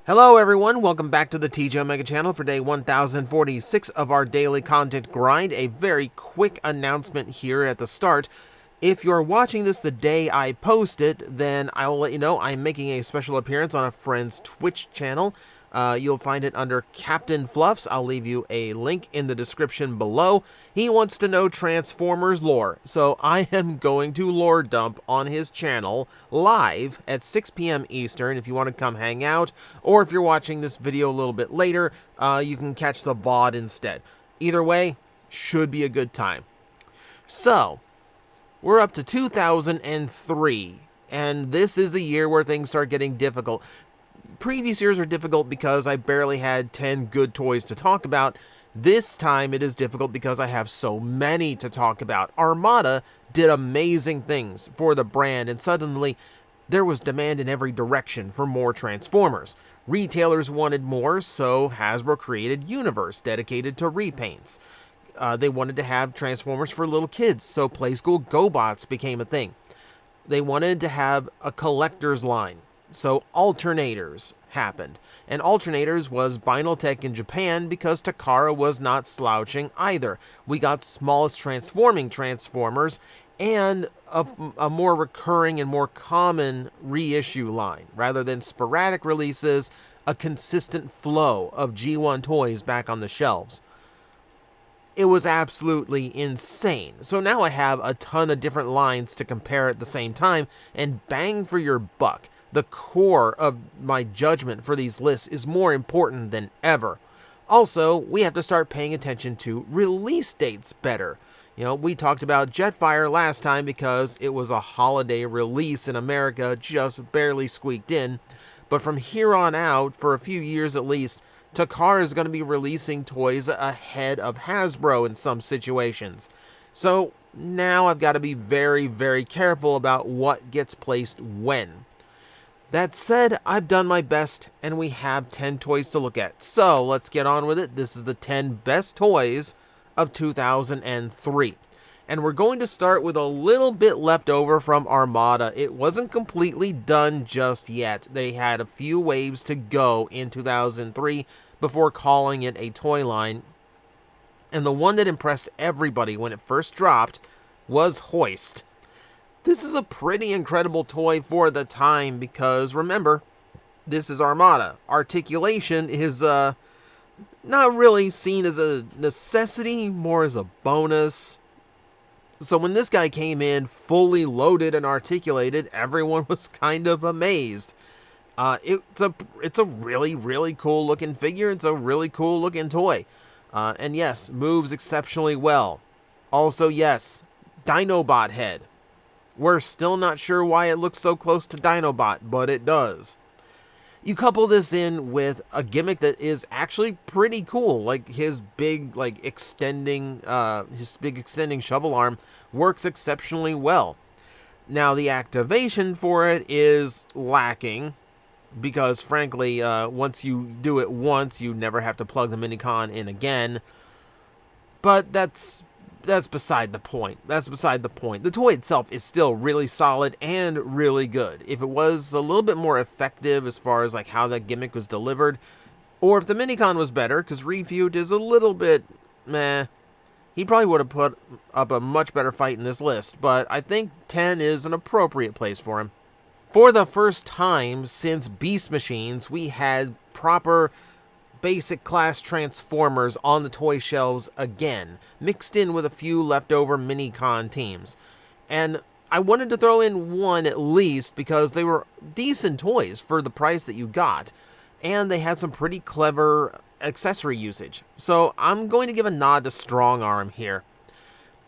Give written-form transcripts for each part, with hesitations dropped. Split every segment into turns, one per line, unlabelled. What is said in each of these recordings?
Hello everyone, welcome back to the TJOmega channel for day 1046 of our daily content grind. A very quick announcement here at the start. If you're watching this the day I post it, then I will let you know I'm making a special appearance on a friend's Twitch channel. You'll find it under Captain Fluffs. I'll leave you a link in the description below. He wants to know Transformers lore, so I am going to lore dump on his channel live at 6 p.m. Eastern if you want to come hang out, or if you're watching this video a little bit later, you can catch the VOD instead. Either way, should be a good time. So, we're up to 2003, and this is the year where things start getting difficult. Previous years are difficult because I barely had 10 good toys to talk about. This time it is difficult because I have so many to talk about. Armada did amazing things for the brand, and suddenly there was demand in every direction for more Transformers. Retailers wanted more, so Hasbro created Universe, dedicated to repaints. They wanted to have Transformers for little kids, so Playskool GoBots became a thing. They wanted to have a collector's line, so Alternators happened. And Alternators was Binaltech in Japan because Takara was not slouching either. We got smallest transforming Transformers and a more recurring and more common reissue line. Rather than sporadic releases, a consistent flow of G1 toys back on the shelves. It was absolutely insane. So now I have a ton of different lines to compare at the same time, and bang for your buck. The core of my judgment for these lists is more important than ever. Also, we have to start paying attention to release dates better. You know, we talked about Jetfire last time because it was a holiday release in America, just barely squeaked in. But from here on out, for a few years at least, Takara is going to be releasing toys ahead of Hasbro in some situations. So now I've got to be very, very careful about what gets placed when. That said, I've done my best, and we have 10 toys to look at. So, let's get on with it. This is the 10 best toys of 2003. And we're going to start with a little bit left over from Armada. It wasn't completely done just yet. They had a few waves to go in 2003 before calling it a toy line. And the one that impressed everybody when it first dropped was Hoist. This is a pretty incredible toy for the time because, remember, this is Armada. Articulation is not really seen as a necessity, more as a bonus. So when this guy came in fully loaded and articulated, everyone was kind of amazed. It's a really, really cool looking figure. It's a really cool looking toy. And yes, moves exceptionally well. Also, yes, Dinobot head. We're still not sure why it looks so close to Dinobot, but it does. You couple this in with a gimmick that is actually pretty cool, like his big extending shovel arm works exceptionally well. Now the activation for it is lacking because frankly, once you do it once, you never have to plug the Minicon in again. But that's beside the point. That's beside the point. The toy itself is still really solid and really good. If it was a little bit more effective as far as like how that gimmick was delivered, or if the Minicon was better, because Refute is a little bit meh, he probably would have put up a much better fight in this list, but I think 10 is an appropriate place for him. For the first time since Beast Machines, we had proper basic class Transformers on the toy shelves again, mixed in with a few leftover Minicon teams. And I wanted to throw in one at least because they were decent toys for the price that you got, and they had some pretty clever accessory usage. So I'm going to give a nod to Strong Arm here.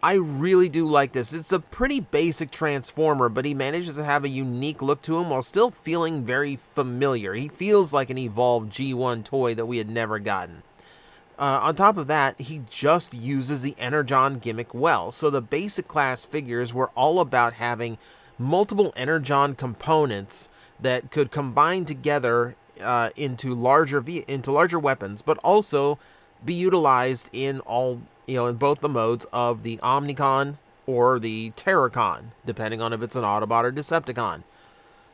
I really do like this. It's a pretty basic Transformer, but he manages to have a unique look to him while still feeling very familiar. He feels like an evolved G1 toy that we had never gotten. On top of that, he just uses the Energon gimmick well. So the basic class figures were all about having multiple Energon components that could combine together into larger weapons, but also be utilized in in both the modes of the Omnicon or the Terracon, depending on if it's an Autobot or Decepticon.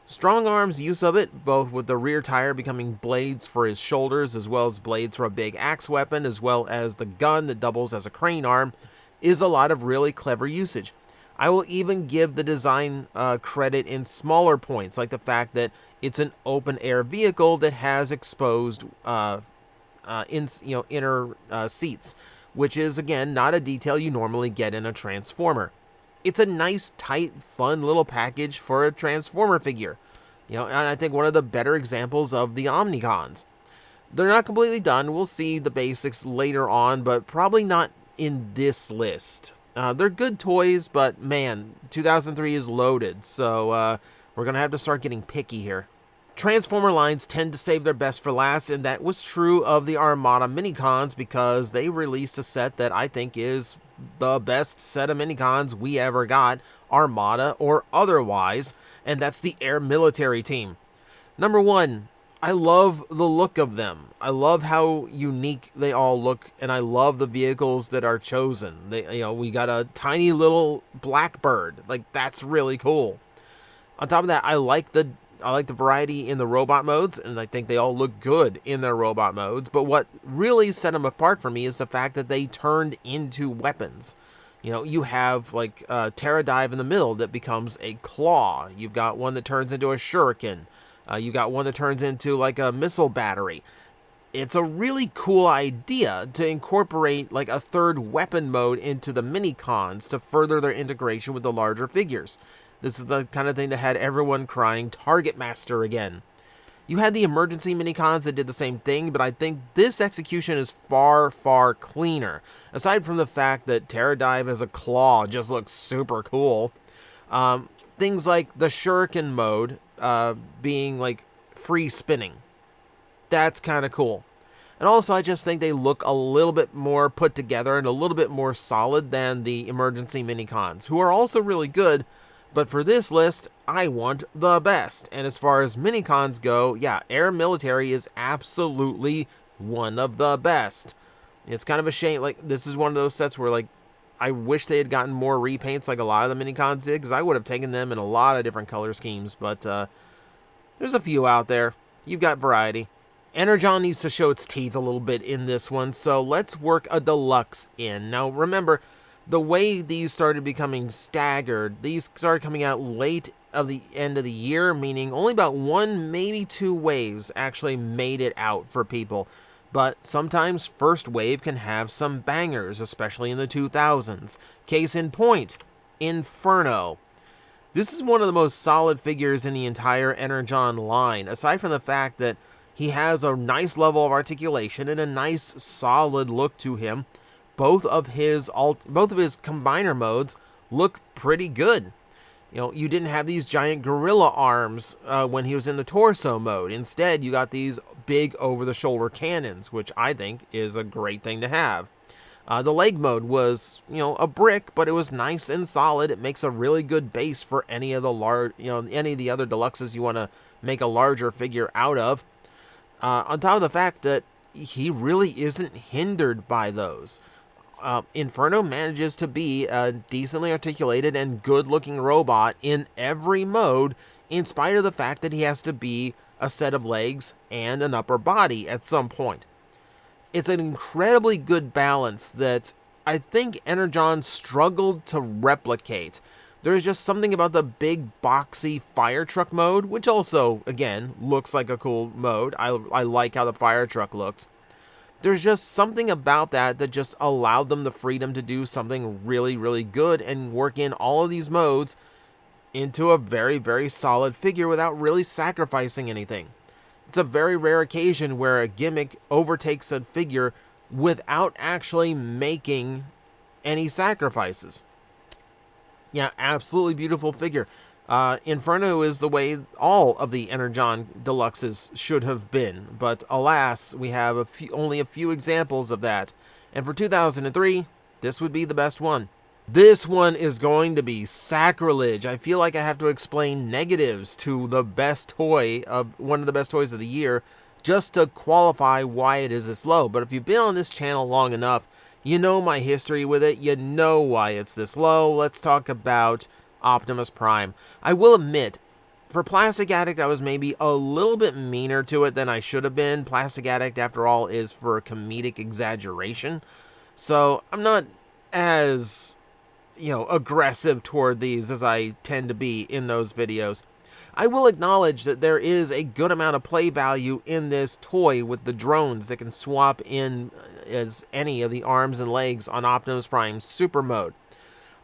Strong Arm's use of it, both with the rear tire becoming blades for his shoulders, as well as blades for a big axe weapon, as well as the gun that doubles as a crane arm, is a lot of really clever usage. I will even give the design credit in smaller points, like the fact that it's an open-air vehicle that has exposed inner seats, which is, again, not a detail you normally get in a Transformer. It's a nice, tight, fun little package for a Transformer figure. And I think one of the better examples of the Omnicons. They're not completely done. We'll see the basics later on, but probably not in this list. They're good toys, but man, 2003 is loaded, so we're going to have to start getting picky here. Transformer lines tend to save their best for last, and that was true of the Armada Minicons because they released a set that I think is the best set of Minicons we ever got, Armada or otherwise, and that's the Air Military Team. Number one, I love the look of them. I love how unique they all look, and I love the vehicles that are chosen. We got a tiny little Blackbird. Like, that's really cool. On top of that, I like the variety in the robot modes, and I think they all look good in their robot modes, but what really set them apart for me is the fact that they turned into weapons. You have, like, Pterodive in the middle that becomes a claw. You've got one that turns into a shuriken. You've got one that turns into, like, a missile battery. It's a really cool idea to incorporate, like, a third weapon mode into the Minicons to further their integration with the larger figures. This is the kind of thing that had everyone crying Target Master again. You had the emergency Minicons that did the same thing, but I think this execution is far, far cleaner. Aside from the fact that Pterodive as a claw just looks super cool. Things like the Shuriken mode being like free spinning. That's kind of cool. And also I just think they look a little bit more put together and a little bit more solid than the emergency Minicons, who are also really good. But for this list, I want the best. And as far as Minicons go, yeah, Air Military is absolutely one of the best. It's kind of a shame. Like, this is one of those sets where, like, I wish they had gotten more repaints like a lot of the Minicons did, because I would have taken them in a lot of different color schemes. But there's a few out there. You've got variety. Energon needs to show its teeth a little bit in this one, so let's work a deluxe in. Now, remember, the way these started becoming staggered, these started coming out late of the end of the year, meaning only about one, maybe two waves actually made it out for people. But sometimes first wave can have some bangers, especially in the 2000s. Case in point, Inferno. This is one of the most solid figures in the entire Energon line, aside from the fact that he has a nice level of articulation and a nice solid look to him. Both of his combiner modes look pretty good. You didn't have these giant gorilla arms when he was in the torso mode. Instead, you got these big over-the-shoulder cannons, which I think is a great thing to have. The leg mode was, a brick, but it was nice and solid. It makes a really good base for any of the other deluxes you want to make a larger figure out of. On top of the fact that he really isn't hindered by those. Inferno manages to be a decently articulated and good-looking robot in every mode, in spite of the fact that he has to be a set of legs and an upper body at some point. It's an incredibly good balance that I think Energon struggled to replicate. There's just something about the big, boxy fire truck mode, which also, again, looks like a cool mode. I like how the fire truck looks. There's just something about that just allowed them the freedom to do something really, really good and work in all of these modes into a very, very solid figure without really sacrificing anything. It's a very rare occasion where a gimmick overtakes a figure without actually making any sacrifices. Yeah, absolutely beautiful figure. Inferno is the way all of the Energon Deluxes should have been, but alas, we have only a few examples of that. And for 2003, this would be the best one. This one is going to be sacrilege. I feel like I have to explain negatives to the best toy of one of the best toys of the year just to qualify why it is this low. But if you've been on this channel long enough, you know my history with it. You know why it's this low. Let's talk about Optimus Prime. I will admit, For Plastic Addict, I was maybe a little bit meaner to it than I should have been. Plastic Addict, after all, is for comedic exaggeration. So I'm not as, aggressive toward these as I tend to be in those videos. I will acknowledge that there is a good amount of play value in this toy with the drones that can swap in as any of the arms and legs on Optimus Prime's super mode.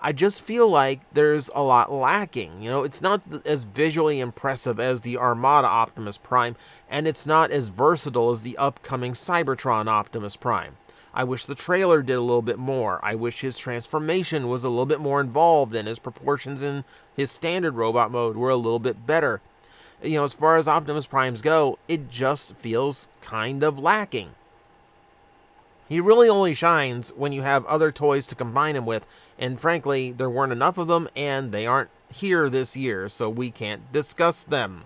I just feel like there's a lot lacking. It's not as visually impressive as the Armada Optimus Prime, and it's not as versatile as the upcoming Cybertron Optimus Prime. I wish the trailer did a little bit more. I wish his transformation was a little bit more involved, and his proportions in his standard robot mode were a little bit better. As far as Optimus Primes go, it just feels kind of lacking. He really only shines when you have other toys to combine him with, and frankly, there weren't enough of them, and they aren't here this year, so we can't discuss them.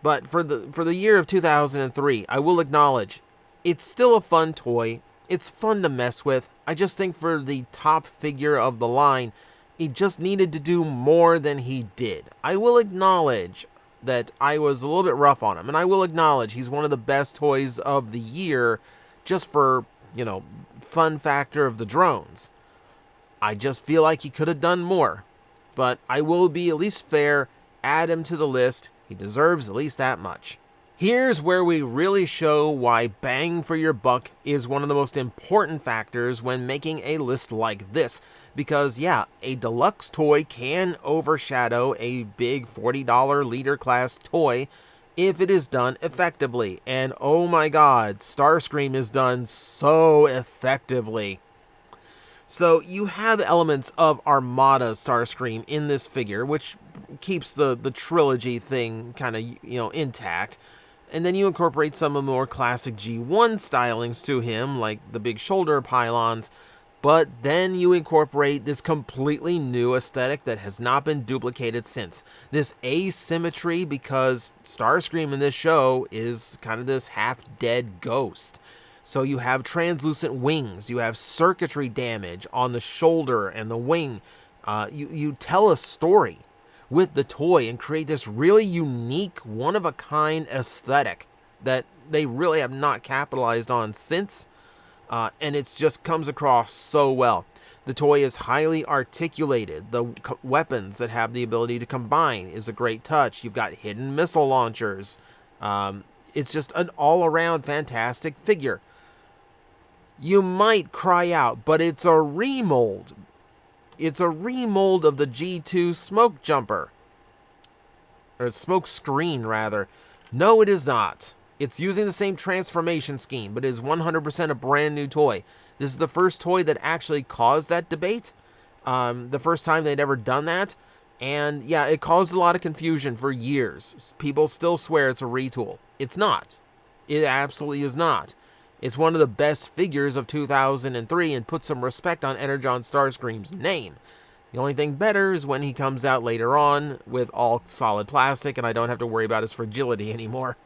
But for the year of 2003, I will acknowledge, it's still a fun toy. It's fun to mess with. I just think for the top figure of the line, he just needed to do more than he did. I will acknowledge that I was a little bit rough on him, and I will acknowledge he's one of the best toys of the year, just for, fun factor of the drones. I just feel like he could have done more. But I will be at least fair, add him to the list. He deserves at least that much. Here's where we really show why bang for your buck is one of the most important factors when making a list like this. Because, yeah, a deluxe toy can overshadow a big $40 leader class toy if it is done effectively. And oh my god, Starscream is done so effectively. So you have elements of Armada Starscream in this figure, which keeps the trilogy thing kind of, intact. And then you incorporate some of the more classic G1 stylings to him, like the big shoulder pylons. But then you incorporate this completely new aesthetic that has not been duplicated since. This asymmetry, because Starscream in this show is kind of this half-dead ghost. So you have translucent wings, you have circuitry damage on the shoulder and the wing. You tell a story with the toy and create this really unique, one-of-a-kind aesthetic that they really have not capitalized on since. And it just comes across so well. The toy is highly articulated. The weapons that have the ability to combine is a great touch. You've got hidden missile launchers. It's just an all-around fantastic figure. You might cry out, but it's a remold. It's a remold of the G2 Smoke Jumper. Or Smoke Screen, rather. No, it is not. It's using the same transformation scheme, but it is 100% a brand new toy. This is the first toy that actually caused that debate. The first time they'd ever done that. And yeah, it caused a lot of confusion for years. People still swear it's a retool. It's not. It absolutely is not. It's one of the best figures of 2003 and puts some respect on Energon Starscream's name. The only thing better is when he comes out later on with all solid plastic and I don't have to worry about his fragility anymore.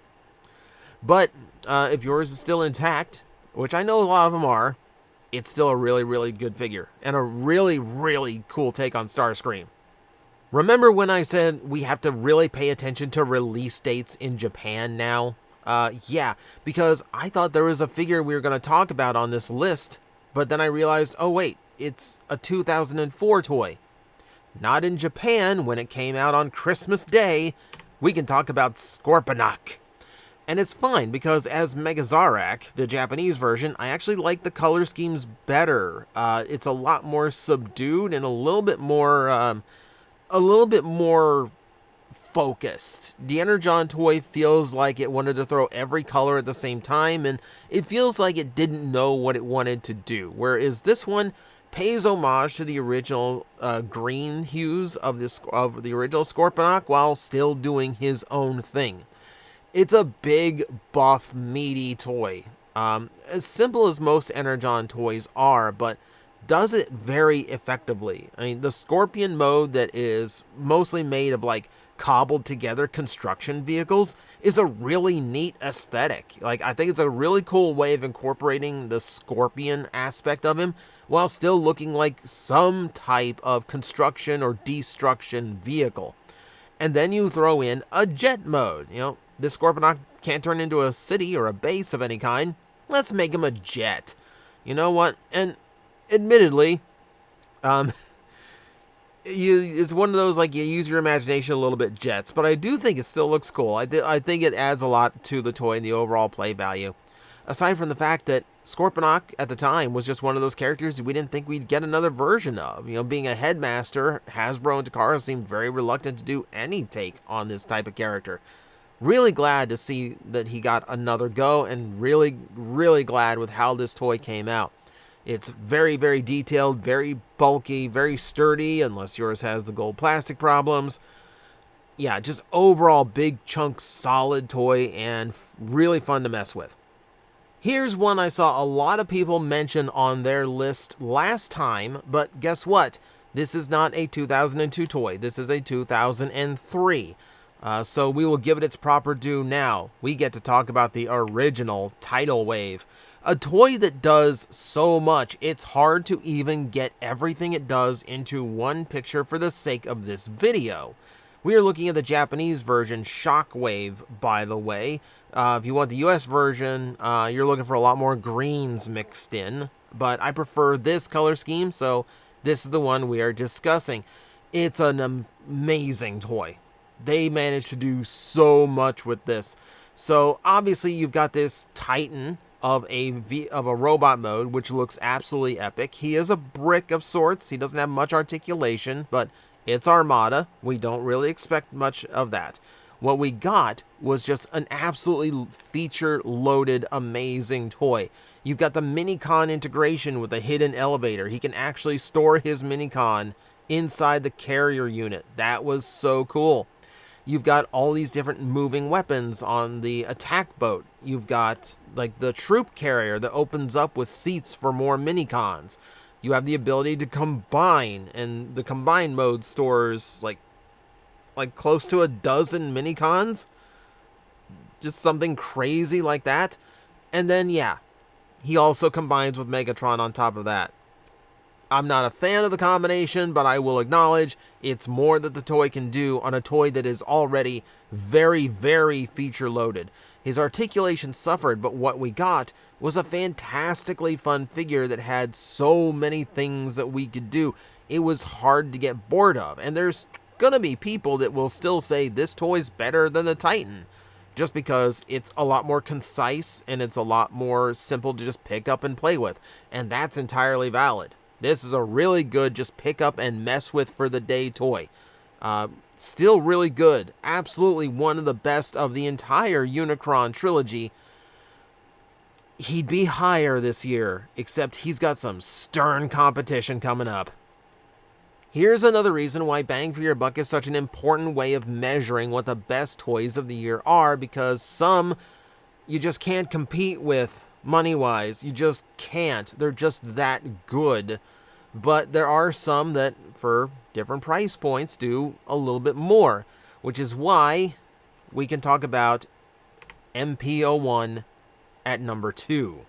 But if yours is still intact, which I know a lot of them are, it's still a really, really good figure. And a really, really cool take on Starscream. Remember when I said we have to really pay attention to release dates in Japan now? Yeah, because I thought there was a figure we were going to talk about on this list, but then I realized, oh wait, it's a 2004 toy. Not in Japan when it came out on Christmas Day. We can talk about Scorponok. And it's fine, because as Megazarak, the Japanese version, I actually like the color schemes better. It's a lot more subdued and a little bit more focused. The Energon toy feels like it wanted to throw every color at the same time, and it feels like it didn't know what it wanted to do. Whereas this one pays homage to the original green hues of the original Scorponok while still doing his own thing. It's a big, buff, meaty toy. As simple as most Energon toys are, but does it very effectively. I mean, the Scorpion mode that is mostly made of like cobbled together construction vehicles is a really neat aesthetic. Like, I think it's a really cool way of incorporating the Scorpion aspect of him while still looking like some type of construction or destruction vehicle. And then you throw in a jet mode. You know, this Scorponok can't turn into a city or a base of any kind. Let's make him a jet. You know what? And admittedly, it's one of those, like, you use your imagination a little bit, jets, but I do think it still looks cool. I think it adds a lot to the toy and the overall play value. Aside from the fact that Scorponok at the time was just one of those characters we didn't think we'd get another version of. You know, being a headmaster, Hasbro and Takara seemed very reluctant to do any take on this type of character. Really glad to see that he got another go, and really, really glad with how this toy came out. It's very, very detailed, very bulky, very sturdy, unless yours has the gold plastic problems. Yeah, just overall big chunk, solid toy, and really fun to mess with. Here's one I saw a lot of people mention on their list last time, but guess what? This is not a 2002 toy. This is a 2003. So we will give it its proper due now. We get to talk about the original Tidal Wave. A toy that does so much, it's hard to even get everything it does into one picture for the sake of this video. We are looking at the Japanese version, Shockwave, by the way. If you want the US version, you're looking for a lot more greens mixed in. But I prefer this color scheme, so this is the one we are discussing. It's an amazing toy. They managed to do so much with this. So obviously you've got this Titan of a robot mode, which looks absolutely epic. He is a brick of sorts. He doesn't have much articulation, but it's Armada. We don't really expect much of that. What we got was just an absolutely feature-loaded, amazing toy. You've got the Minicon integration with a hidden elevator. He can actually store his Minicon inside the carrier unit. That was so cool. You've got all these different moving weapons on the attack boat. You've got, like, the troop carrier that opens up with seats for more Minicons. You have the ability to combine, and the combine mode stores, like close to a dozen Minicons. Just something crazy like that. And then, yeah, he also combines with Megatron on top of that. I'm not a fan of the combination, but I will acknowledge it's more that the toy can do on a toy that is already very, very feature-loaded. His articulation suffered, but what we got was a fantastically fun figure that had so many things that we could do. It was hard to get bored of, and there's gonna be people that will still say this toy's better than the Titan, just because it's a lot more concise and it's a lot more simple to just pick up and play with, and that's entirely valid. This is a really good just pick up and mess with for the day toy. Still really good. Absolutely one of the best of the entire Unicron trilogy. He'd be higher this year, except he's got some stern competition coming up. Here's another reason why bang for your buck is such an important way of measuring what the best toys of the year are, because some you just can't compete with money-wise. You just can't. They're just that good. But there are some that, for different price points, do a little bit more, which is why we can talk about MP01 at number 2.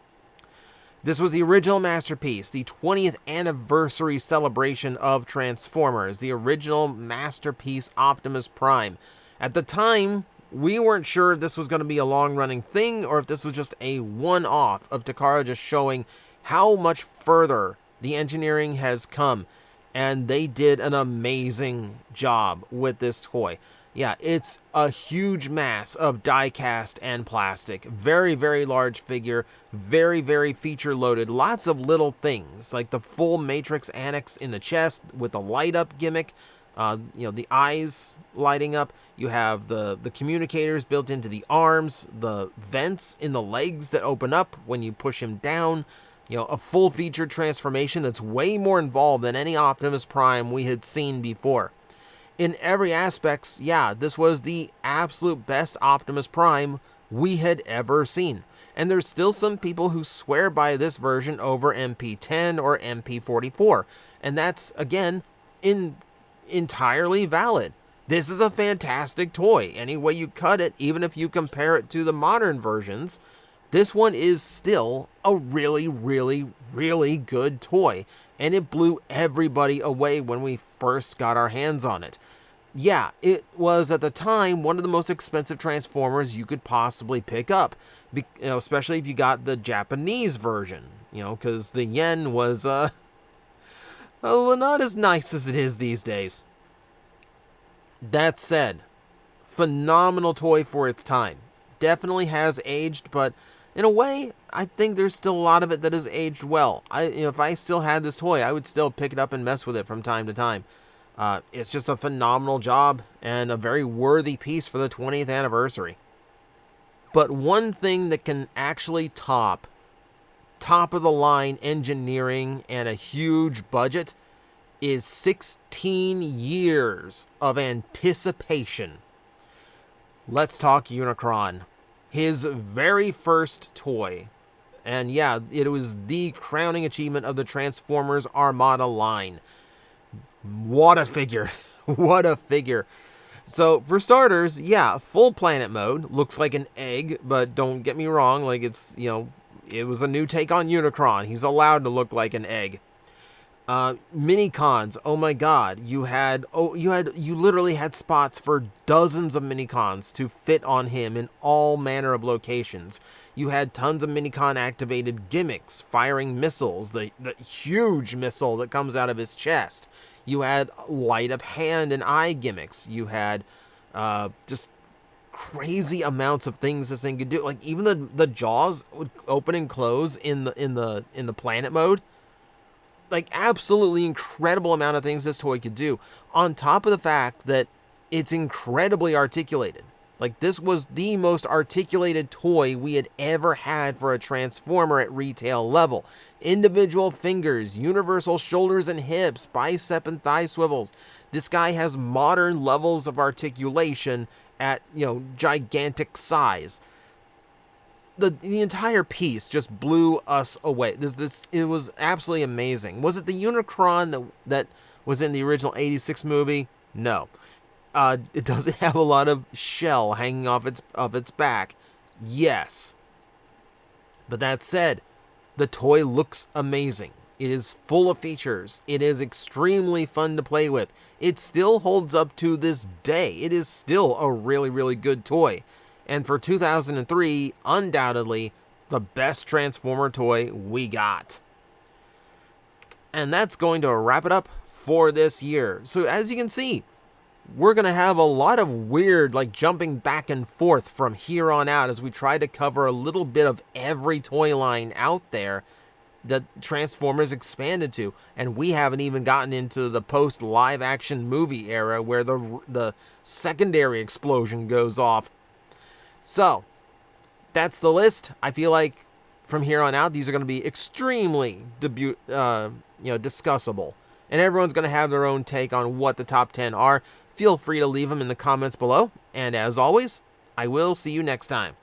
This was the original masterpiece, the 20th anniversary celebration of Transformers, the original masterpiece Optimus Prime. At the time, we weren't sure if this was going to be a long-running thing or if this was just a one-off of Takara just showing how much further the engineering has come, and they did an amazing job with this toy. Yeah, it's a huge mass of die-cast and plastic. Very, very large figure. Very, very feature-loaded. Lots of little things, like the full Matrix annex in the chest with the light-up gimmick. The eyes lighting up. You have the communicators built into the arms. The vents in the legs that open up when you push him down. A full-featured transformation that's way more involved than any Optimus Prime we had seen before. In every aspect, yeah, this was the absolute best Optimus Prime we had ever seen. And there's still some people who swear by this version over MP10 or MP44. And that's, again, entirely valid. This is a fantastic toy. Any way you cut it, even if you compare it to the modern versions, this one is still a really, really, really good toy. And it blew everybody away when we first got our hands on it. yeah, it was at the time one of the most expensive Transformers you could possibly pick up, especially if you got the Japanese version, because the yen was not as nice as it is these days. That said, phenomenal toy for its time. Definitely has aged, but in a way, I think there's still a lot of it that has aged well. If I still had this toy, I would still pick it up and mess with it from time to time. It's just a phenomenal job and a very worthy piece for the 20th anniversary. But one thing that can actually top of the line engineering and a huge budget is 16 years of anticipation. Let's talk Unicron. His very first toy. And yeah, it was the crowning achievement of the Transformers Armada line. What a figure. What a figure. So, for starters, yeah, full planet mode. Looks like an egg, but don't get me wrong. Like, it's, it was a new take on Unicron. He's allowed to look like an egg. Mini-cons. Oh my god. You literally had spots for dozens of mini-cons to fit on him in all manner of locations. You had tons of mini-con activated gimmicks, firing missiles, the huge missile that comes out of his chest. You had light-up hand and eye gimmicks. You had just crazy amounts of things this thing could do. Like even the jaws would open and close in the planet mode. Like absolutely incredible amount of things this toy could do. On top of the fact that it's incredibly articulated. Like this was the most articulated toy we had ever had for a Transformer at retail level. Individual fingers, universal shoulders and hips, bicep and thigh swivels. This guy has modern levels of articulation at, gigantic size. The entire piece just blew us away. It was absolutely amazing. Was it the Unicron that was in the original 86 movie? No. It doesn't have a lot of shell hanging off its back. Yes. But that said, the toy looks amazing. It is full of features. It is extremely fun to play with. It still holds up to this day. It is still a really, really good toy. And for 2003, undoubtedly, the best Transformer toy we got. And that's going to wrap it up for this year. So as you can see, we're going to have a lot of weird, jumping back and forth from here on out as we try to cover a little bit of every toy line out there that Transformers expanded to. And we haven't even gotten into the post-live action movie era where the secondary explosion goes off. So, that's the list. I feel like from here on out, these are going to be extremely discussable. And everyone's going to have their own take on what the top 10 are. Feel free to leave them in the comments below. And as always, I will see you next time.